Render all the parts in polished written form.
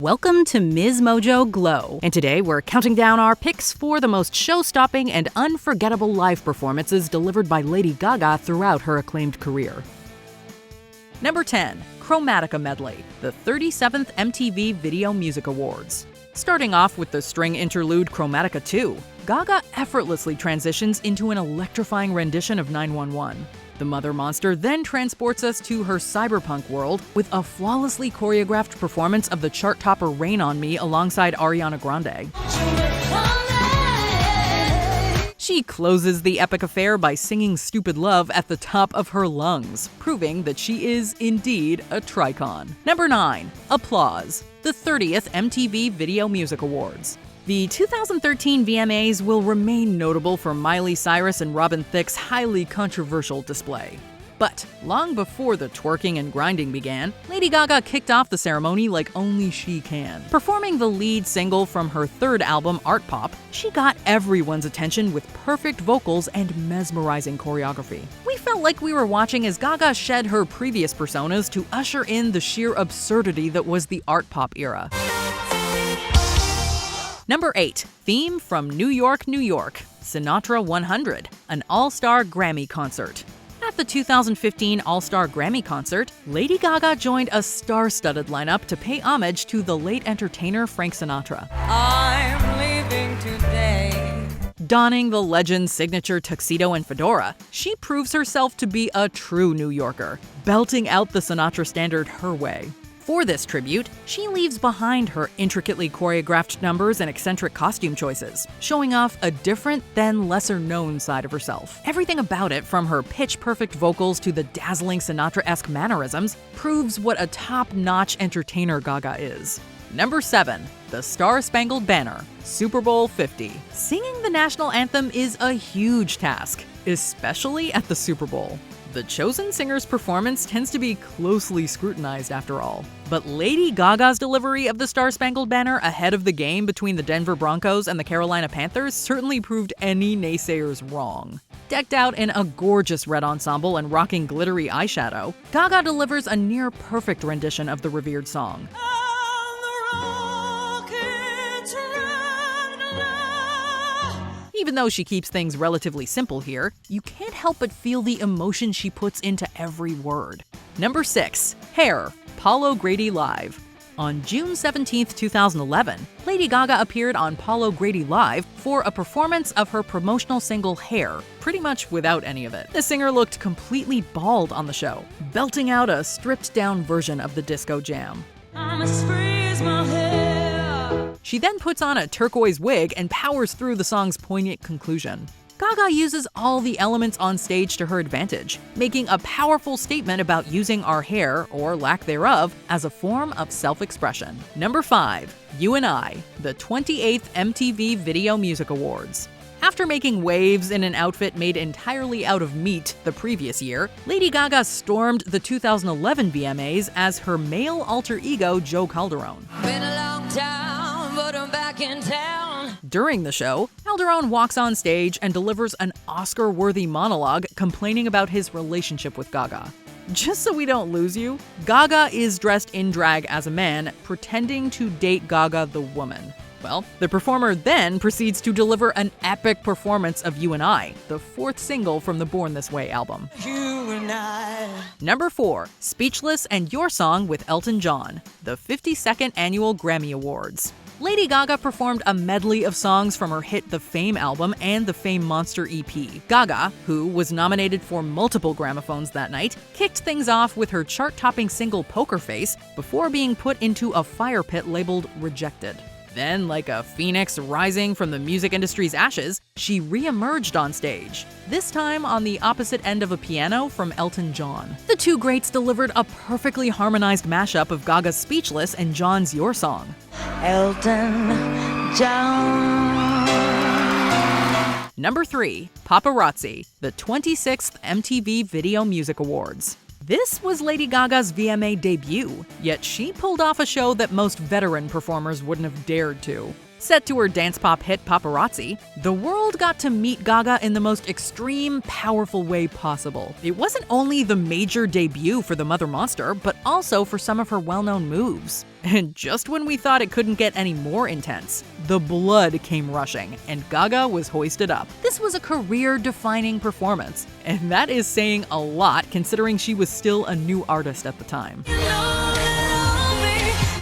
Welcome to MsMojo Glow, and today we're counting down our picks for the most show-stopping and unforgettable live performances delivered by Lady Gaga throughout her acclaimed career. Number 10. Chromatica Medley, the 37th MTV Video Music Awards. Starting off with the string interlude Chromatica 2, Gaga effortlessly transitions into an electrifying rendition of 911. The Mother Monster then transports us to her cyberpunk world with a flawlessly choreographed performance of the chart topper Rain on Me alongside Ariana Grande. She closes the epic affair by singing Stupid Love at the top of her lungs, proving that she is indeed a tricon. Number 9. Applause, the 30th MTV Video Music Awards. The 2013 VMAs will remain notable for Miley Cyrus and Robin Thicke's highly controversial display. But long before the twerking and grinding began, Lady Gaga kicked off the ceremony like only she can. Performing the lead single from her third album, Art Pop, she got everyone's attention with perfect vocals and mesmerizing choreography. We felt like we were watching as Gaga shed her previous personas to usher in the sheer absurdity that was the Art Pop era. Number 8. Theme from New York, New York, Sinatra 100, an all-star Grammy concert. At the 2015 All-Star Grammy concert, Lady Gaga joined a star-studded lineup to pay homage to the late entertainer Frank Sinatra. I'm leaving today. Donning the legend's signature tuxedo and fedora, she proves herself to be a true New Yorker, belting out the Sinatra standard her way. For this tribute, she leaves behind her intricately choreographed numbers and eccentric costume choices, showing off a different, then lesser-known side of herself. Everything about it, from her pitch-perfect vocals to the dazzling Sinatra-esque mannerisms, proves what a top-notch entertainer Gaga is. Number 7. The Star-Spangled Banner, Super Bowl 50. Singing the national anthem is a huge task, especially at the Super Bowl. The chosen singer's performance tends to be closely scrutinized after all. But Lady Gaga's delivery of the Star-Spangled Banner ahead of the game between the Denver Broncos and the Carolina Panthers certainly proved any naysayers wrong. Decked out in a gorgeous red ensemble and rocking glittery eyeshadow, Gaga delivers a near-perfect rendition of the revered song. Even though she keeps things relatively simple here, you can't help but feel the emotion she puts into every word. Number 6. Hair, Paulo Grady Live. On June 17, 2011, Lady Gaga appeared on Paulo Grady Live for a performance of her promotional single Hair, pretty much without any of it. The singer looked completely bald on the show, belting out a stripped-down version of the disco jam. I must freeze my hair. She then puts on a turquoise wig and powers through the song's poignant conclusion. Gaga uses all the elements on stage to her advantage, making a powerful statement about using our hair, or lack thereof, as a form of self-expression. Number 5. You and I, the 28th MTV Video Music Awards. After making waves in an outfit made entirely out of meat the previous year, Lady Gaga stormed the 2011 VMAs as her male alter ego Joe Calderone. Been a long time, but I'm back in town. During the show, Calderone walks on stage and delivers an Oscar-worthy monologue complaining about his relationship with Gaga. Just so we don't lose you, Gaga is dressed in drag as a man, pretending to date Gaga the woman. Well, the performer then proceeds to deliver an epic performance of You and I, the 4th single from the Born This Way album. You and I. Number 4. Speechless and Your Song with Elton John, the 52nd Annual Grammy Awards. Lady Gaga performed a medley of songs from her hit The Fame album and the Fame Monster EP. Gaga, who was nominated for multiple gramophones that night, kicked things off with her chart-topping single Poker Face before being put into a fire pit labeled Rejected. Then, like a phoenix rising from the music industry's ashes, she re-emerged on stage, this time on the opposite end of a piano from Elton John. The two greats delivered a perfectly harmonized mashup of Gaga's Speechless and John's Your Song. Elton John. Number 3. Paparazzi, the 26th MTV Video Music Awards. This was Lady Gaga's VMA debut, yet she pulled off a show that most veteran performers wouldn't have dared to. Set to her dance pop hit Paparazzi, the world got to meet Gaga in the most extreme, powerful way possible. It wasn't only the major debut for the Mother Monster, but also for some of her well-known moves. And just when we thought it couldn't get any more intense, the blood came rushing, and Gaga was hoisted up. This was a career-defining performance, and that is saying a lot considering she was still a new artist at the time.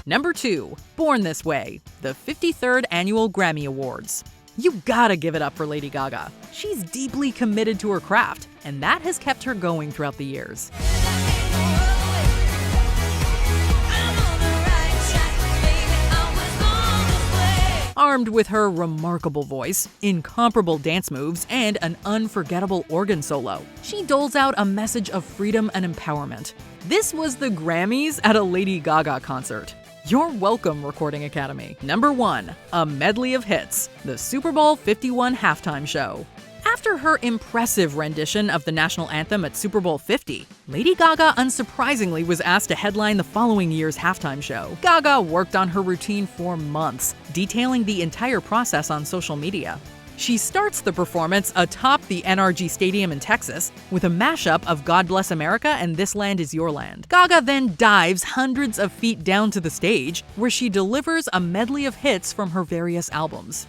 Number 2. Born This Way, the 53rd Annual Grammy Awards. You gotta give it up for Lady Gaga. She's deeply committed to her craft, and that has kept her going throughout the years. Armed with her remarkable voice, incomparable dance moves, and an unforgettable organ solo, she doles out a message of freedom and empowerment. This was the Grammys at a Lady Gaga concert. You're welcome, Recording Academy. Number 1. A medley of hits, the Super Bowl 51 halftime show. After her impressive rendition of the national anthem at Super Bowl 50, Lady Gaga unsurprisingly was asked to headline the following year's halftime show. Gaga worked on her routine for months, detailing the entire process on social media. She starts the performance atop the NRG Stadium in Texas with a mashup of God Bless America and This Land Is Your Land. Gaga then dives hundreds of feet down to the stage, where she delivers a medley of hits from her various albums.